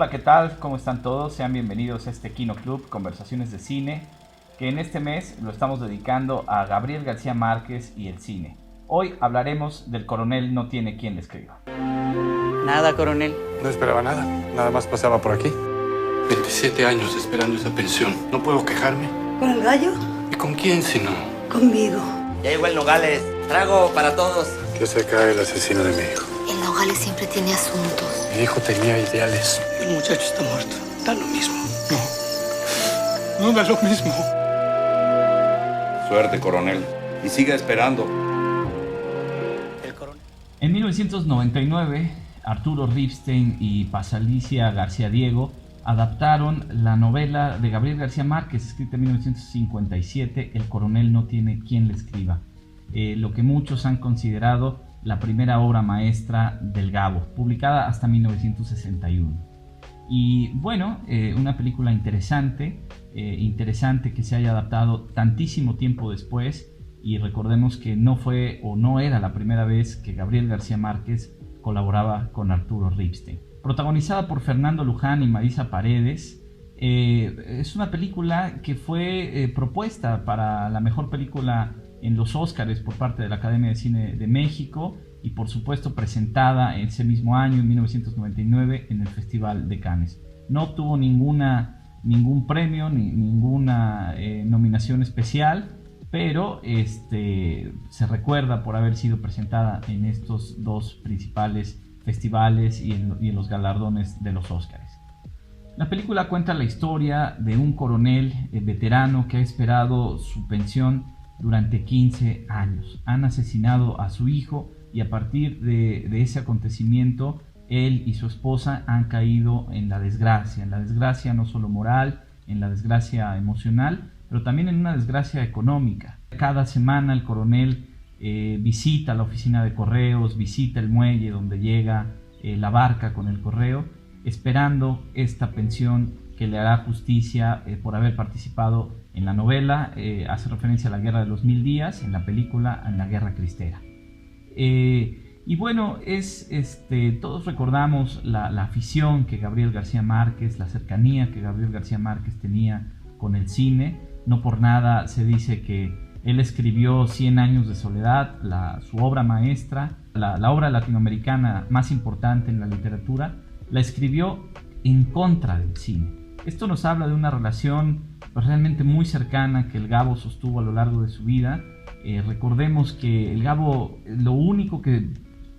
Hola, ¿qué tal? ¿Cómo están todos? Sean bienvenidos a este Kino Club, Conversaciones de Cine, que en este mes lo estamos dedicando a Gabriel García Márquez y el cine. Hoy hablaremos del Coronel no tiene quien le escriba. Nada, coronel. No esperaba nada, nada más pasaba por aquí. 27 años esperando esa pensión. No puedo quejarme. ¿Con el gallo? ¿Y con quién si no? Conmigo. Ya llegó el Nogales. Trago para todos. Que se cae el asesino de mi hijo. El Nogales siempre tiene asuntos. Mi hijo tenía ideales. El muchacho está muerto. Da lo mismo. No da lo mismo. Suerte, coronel. Y siga esperando. El coronel. En 1999, Arturo Ripstein y Pasalicia García Diego adaptaron la novela de Gabriel García Márquez, escrita en 1957, El Coronel no tiene quien le escriba. Lo que muchos han considerado la primera obra maestra del Gabo, publicada hasta 1961. Y bueno, una película interesante que se haya adaptado tantísimo tiempo después, y recordemos que no fue o no era la primera vez que Gabriel García Márquez colaboraba con Arturo Ripstein. Protagonizada por Fernando Luján y Marisa Paredes, es una película que fue propuesta para la mejor película en los Óscars por parte de la Academia de Cine de México y por supuesto presentada ese mismo año, en 1999, en el Festival de Cannes. No obtuvo ningún premio ni ninguna nominación especial, pero se recuerda por haber sido presentada en estos dos principales festivales y en los galardones de los Óscars. La película cuenta la historia de un coronel veterano que ha esperado su pensión durante 15 años. Han asesinado a su hijo y a partir de ese acontecimiento él y su esposa han caído en la desgracia no solo moral, en la desgracia emocional, pero también en una desgracia económica. Cada semana el coronel visita la oficina de correos, visita el muelle donde llega la barca con el correo, esperando esta pensión que le hará justicia por haber participado en la novela. Hace referencia a la Guerra de los Mil Días, en la película en la Guerra Cristera. Y bueno, todos recordamos la afición que Gabriel García Márquez, la cercanía que Gabriel García Márquez tenía con el cine. No por nada se dice que él escribió 100 años de soledad, su obra maestra, la obra latinoamericana más importante en la literatura, la escribió en contra del cine. Esto nos habla de una relación realmente muy cercana que el Gabo sostuvo a lo largo de su vida. Recordemos que el Gabo lo único que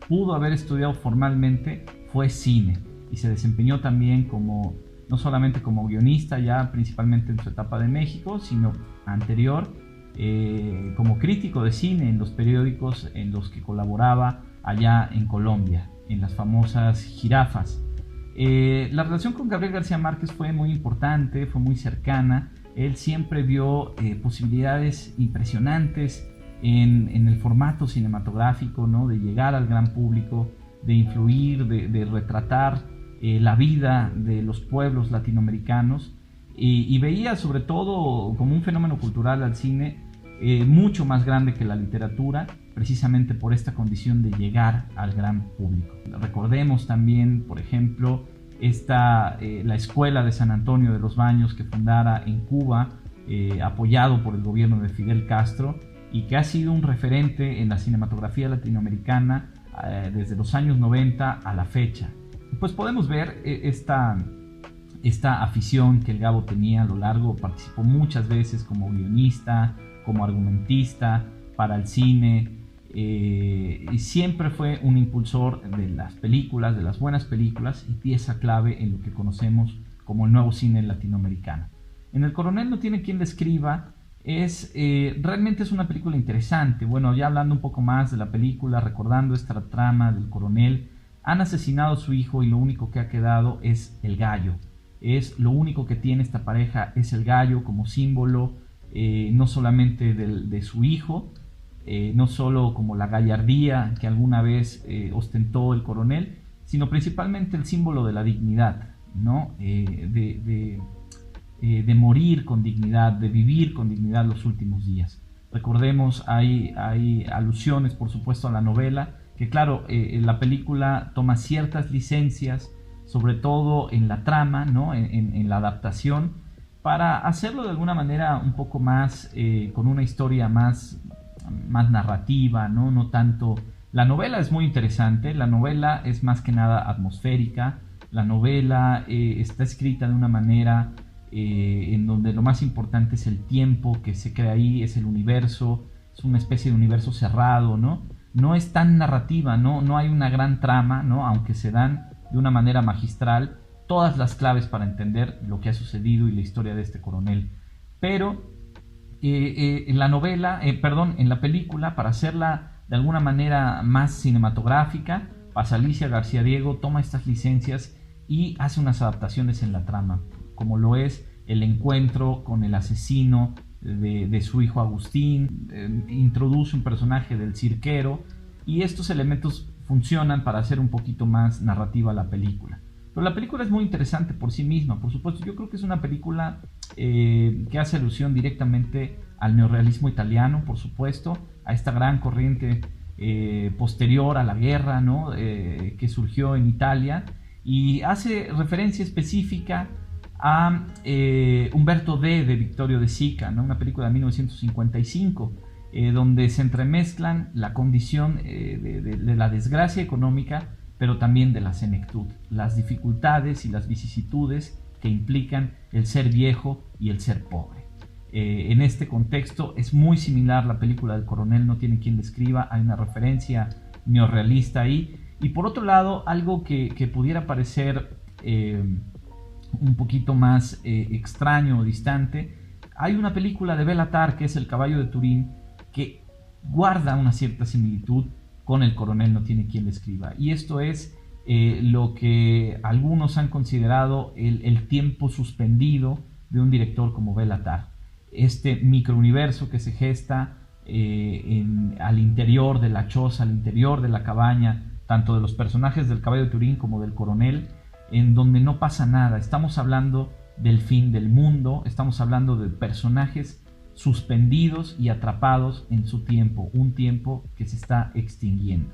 pudo haber estudiado formalmente fue cine y se desempeñó también no solamente como guionista ya principalmente en su etapa de México, sino anterior como crítico de cine en los periódicos en los que colaboraba allá en Colombia, en las famosas jirafas. La relación con Gabriel García Márquez fue muy importante, fue muy cercana. Él siempre vio posibilidades impresionantes en el formato cinematográfico, ¿no? De llegar al gran público, de influir, de retratar la vida de los pueblos latinoamericanos y veía sobre todo como un fenómeno cultural al cine mucho más grande que la literatura, precisamente por esta condición de llegar al gran público. Recordemos también, por ejemplo, la Escuela de San Antonio de los Baños que fundara en Cuba, apoyado por el gobierno de Fidel Castro, y que ha sido un referente en la cinematografía latinoamericana desde los años 90 a la fecha. Pues podemos ver esta afición que el Gabo tenía a lo largo. Participó muchas veces como guionista, como argumentista para el cine, y siempre fue un impulsor de las películas, de las buenas películas, y pieza clave en lo que conocemos como el nuevo cine latinoamericano. En El Coronel no tiene quien le escriba realmente es una película interesante. Bueno, ya hablando un poco más de la película, recordando esta trama del coronel, han asesinado a su hijo y lo único que ha quedado es el gallo. Es lo único que tiene esta pareja, es el gallo como símbolo no solamente de su hijo, no solo como la gallardía que alguna vez ostentó el coronel, sino principalmente el símbolo de la dignidad, ¿no? De morir con dignidad, de vivir con dignidad los últimos días. Recordemos, hay alusiones por supuesto a la novela, que claro, la película toma ciertas licencias sobre todo en la trama, ¿no? en la adaptación, para hacerlo de alguna manera un poco más, con una historia más narrativa, ¿no? No tanto... La novela es muy interesante, la novela es más que nada atmosférica, la novela está escrita de una manera en donde lo más importante es el tiempo que se crea ahí, es el universo, es una especie de universo cerrado, ¿no? No es tan narrativa, no hay una gran trama, ¿no? Aunque se dan de una manera magistral todas las claves para entender lo que ha sucedido y la historia de este coronel. Pero en la película, para hacerla de alguna manera más cinematográfica, Pasalicia García Diego toma estas licencias y hace unas adaptaciones en la trama, como lo es el encuentro con el asesino de su hijo Agustín, introduce un personaje del cirquero, y estos elementos funcionan para hacer un poquito más narrativa la película. Pero la película es muy interesante por sí misma, por supuesto. Yo creo que es una película que hace alusión directamente al neorrealismo italiano, por supuesto, a esta gran corriente posterior a la guerra, ¿no? Que surgió en Italia, y hace referencia específica a Umberto D. de Vittorio De Sica, ¿no? Una película de 1955, donde se entremezclan la condición de la desgracia económica, pero también de la senectud, las dificultades y las vicisitudes que implican el ser viejo y el ser pobre. En este contexto es muy similar la película del coronel No tiene quien le escriba, hay una referencia neorrealista ahí. Y por otro lado, algo que pudiera parecer un poquito más extraño o distante, hay una película de Béla Tarr, que es El caballo de Turín, que guarda una cierta similitud con El coronel No tiene quien le escriba, y esto es lo que algunos han considerado el tiempo suspendido de un director como Béla Tarr, este microuniverso que se gesta al interior de la choza, al interior de la cabaña, tanto de los personajes del caballo de Turín como del coronel, en donde no pasa nada. Estamos hablando del fin del mundo, estamos hablando de personajes suspendidos y atrapados en su tiempo, un tiempo que se está extinguiendo.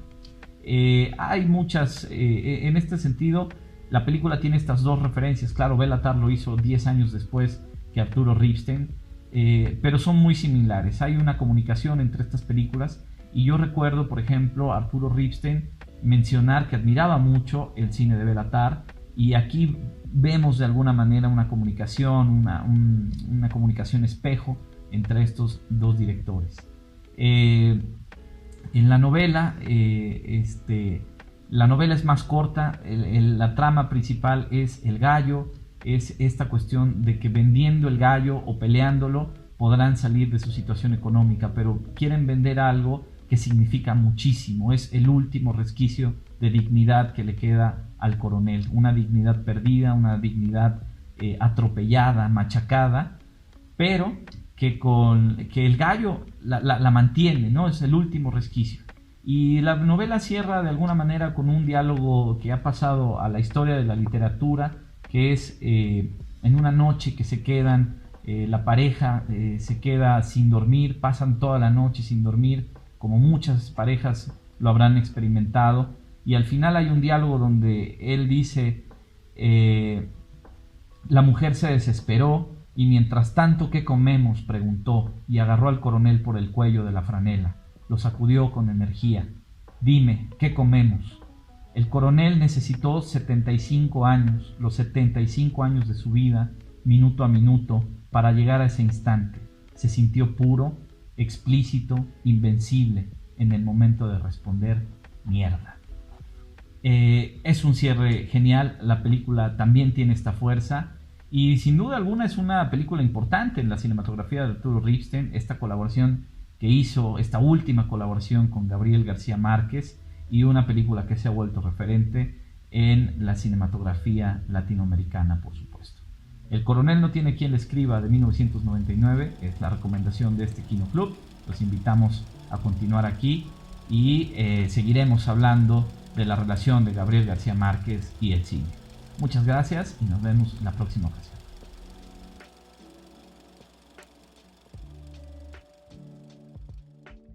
Hay muchas, en este sentido, la película tiene estas dos referencias. Claro, Béla Tarr lo hizo 10 años después que Arturo Ripstein, pero son muy similares. Hay una comunicación entre estas películas, y yo recuerdo, por ejemplo, a Arturo Ripstein mencionar que admiraba mucho el cine de Béla Tarr, y aquí vemos de alguna manera una comunicación, una comunicación espejo entre estos dos directores. En la novela, la novela es más corta, la trama principal es el gallo, es esta cuestión de que vendiendo el gallo o peleándolo podrán salir de su situación económica, pero quieren vender algo que significa muchísimo, es el último resquicio de dignidad que le queda al coronel, una dignidad perdida, una dignidad atropellada, machacada, pero que el gallo la mantiene, ¿no? Es el último resquicio. Y la novela cierra de alguna manera con un diálogo que ha pasado a la historia de la literatura, que es en una noche que se quedan, la pareja se queda sin dormir, pasan toda la noche sin dormir, como muchas parejas lo habrán experimentado, y al final hay un diálogo donde él dice, la mujer se desesperó, y mientras tanto, ¿qué comemos?, preguntó, y agarró al coronel por el cuello de la franela. Lo sacudió con energía. Dime, ¿qué comemos? El coronel necesitó 75 años, los 75 años de su vida, minuto a minuto, para llegar a ese instante. Se sintió puro, explícito, invencible, en el momento de responder, mierda. Es un cierre genial, la película también tiene esta fuerza, y sin duda alguna es una película importante en la cinematografía de Arturo Ripstein, esta colaboración que hizo, esta última colaboración con Gabriel García Márquez, y una película que se ha vuelto referente en la cinematografía latinoamericana, por supuesto. El coronel no tiene quien le escriba, de 1999, es la recomendación de este Kino Club. Los invitamos a continuar aquí y seguiremos hablando de la relación de Gabriel García Márquez y el cine. Muchas gracias y nos vemos la próxima ocasión.